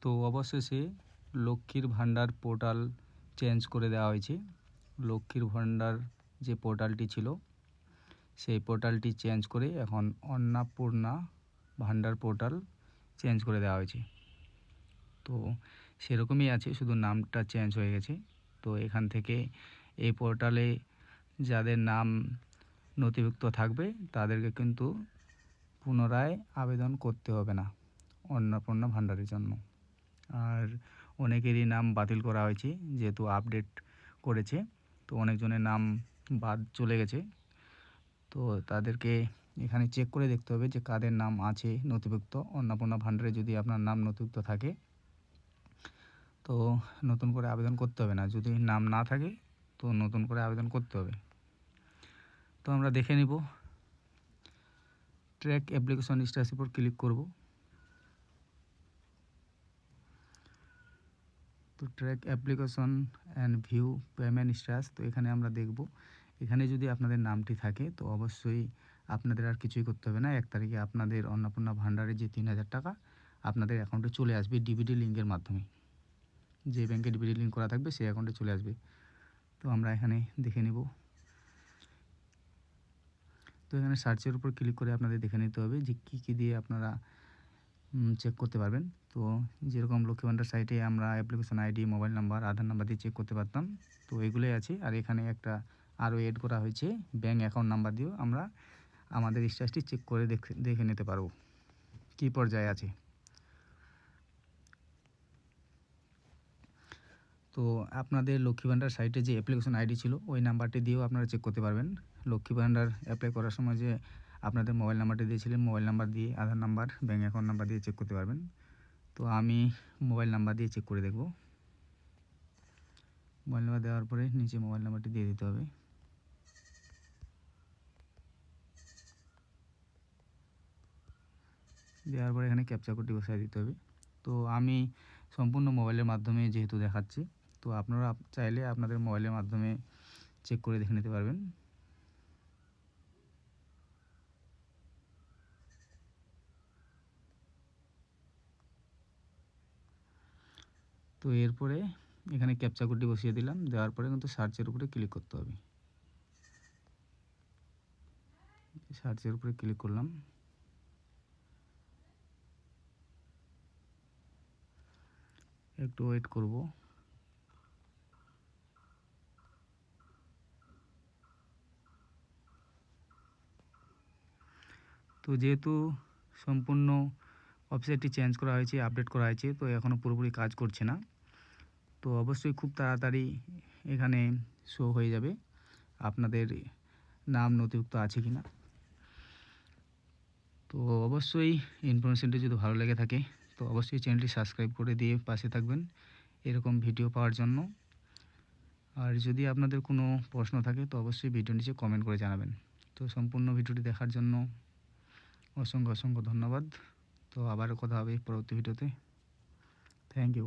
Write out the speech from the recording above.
তো অবশেষে লক্ষ্মীর ভাণ্ডার পোর্টাল চেঞ্জ করে দেওয়া হয়েছে। লক্ষ্মীর ভাণ্ডার যে পোর্টালটি ছিল সেই পোর্টালটি চেঞ্জ করে এখন অন্নপূর্ণা ভাণ্ডার পোর্টাল চেঞ্জ করে দেওয়া হয়েছে। তো সেরকমই আছে, শুধু নামটা চেঞ্জ হয়ে গেছে। তো এখান থেকে এই পোর্টালে যাদের নাম নথিভুক্ত থাকবে তাদেরকে কিন্তু পুনরায় আবেদন করতে হবে না অন্নপূর্ণা ভাণ্ডারের জন্য। আর অনেকেরই নাম বাতিল করা হয়েছে, যেহেতু আপডেট করেছে, তো অনেকজনের নাম বাদ চলে গেছে। তো তাদেরকে এখানে চেক করে দেখতে হবে যে কাদের নাম আছে নথিভুক্ত। অন্নপূর্ণা ভাণ্ডারে যদি আপনার নাম নথিভুক্ত থাকে তো নতুন করে আবেদন করতে হবে না, যদি নাম না থাকে তো নতুন করে আবেদন করতে হবে। তো আমরা দেখে নিব। ট্র্যাক অ্যাপ্লিকেশন স্ট্যাটাসের উপর ক্লিক করব। তো track application and view payment status, তো এখানে আমরা দেখব। এখানে যদি আপনাদের নামটি থাকে তো অবশ্যই আপনাদের আর কিছুই করতে হবে না। 1 তারিখে আপনাদের অন্নপূর্ণা ভাণ্ডারে যে 3000 টাকা আপনাদের অ্যাকাউন্টে চলে আসবে ডিবিটি লিঙ্কের মাধ্যমে। যে ব্যাংকে ডিবিটি লিঙ্ক করা থাকবে সেই অ্যাকাউন্টে চলে আসবে। তো আমরা এখানে দেখে নেব। তো এখানে সার্চের উপর ক্লিক করে আপনাদের দেখে নিতে হবে যে কী দিয়ে আপনারা চেক করতে পারবেন। তো যেরকম লক্ষ্মী ভাণ্ডার সাইটে আমরা অ্যাপ্লিকেশন আইডি, মোবাইল নাম্বার, আধার নাম্বার দিয়ে চেক করতে পারতাম, তো এগুলোই আছে। আর এখানে একটা আরও এড করা হয়েছে, ব্যাঙ্ক অ্যাকাউন্ট নাম্বার দিয়েও আমরা আমাদের স্ট্যাটাসটি চেক করে দেখে নিতে পারবো কী পর্যায়ে আছে। তো আপনাদের লক্ষ্মী ভাণ্ডার সাইটে যে অ্যাপ্লিকেশন আইডি ছিল ওই নাম্বারটি দিয়েও আপনারা চেক করতে পারবেন। লক্ষ্মী ভাণ্ডার অ্যাপ্লাই করার সময় যে আপনাদের মোবাইল নাম্বারটি দিয়েছিলেন, মোবাইল নাম্বার দিয়ে, আধার নাম্বার, ব্যাঙ্ক অ্যাকাউন্ট নাম্বার দিয়ে চেক করতে পারবেন। তো আমি মোবাইল নাম্বার দিয়ে চেক করে দেখব। মোবাইল নাম্বার দেওয়ার পরে নিচে মোবাইল নাম্বারটি দিয়ে দিতে হবে। দেওয়ার পরে এখানে ক্যাপচা কোডটি বসায় দিতে হবে। তো আমি সম্পূর্ণ মোবাইলের মাধ্যমে যেহেতু দেখাচ্ছি, তো আপনারা চাইলে আপনাদের মোবাইলের মাধ্যমে চেক করে দেখে নিতে পারবেন। তো এরপরে এখানে ক্যাপচা কোডটি বসিয়ে দিলাম। দেওয়ার পরে কিন্তু সার্চের উপরে ক্লিক করতে হবে। সার্চের উপরে ক্লিক করলাম। একটু ওয়েট করব। তো যেহেতু সম্পূর্ণ ওয়েবসাইটটি চেঞ্জ করা হয়েছে, আপডেট করা হয়েছে, তো এখনও পুরোপুরি কাজ করছে না। তো অবশ্যই খুব তাড়াতাড়ি এখানে শো হয়ে যাবে আপনাদের নাম নথিভুক্ত আছে কি না। তো অবশ্যই ইনফরমেশনটি যদি ভালো লেগে থাকে তো অবশ্যই চ্যানেলটি সাবস্ক্রাইব করে দিয়ে পাশে থাকবেন এরকম ভিডিও পাওয়ার জন্য। আর যদি আপনাদের কোনো প্রশ্ন থাকে তো অবশ্যই ভিডিও নিচে কমেন্ট করে জানাবেন। তো সম্পূর্ণ ভিডিওটি দেখার জন্য অসংখ্য ধন্যবাদ। তো আবারও কথা হবে পরবর্তী ভিডিওতে। Thank you.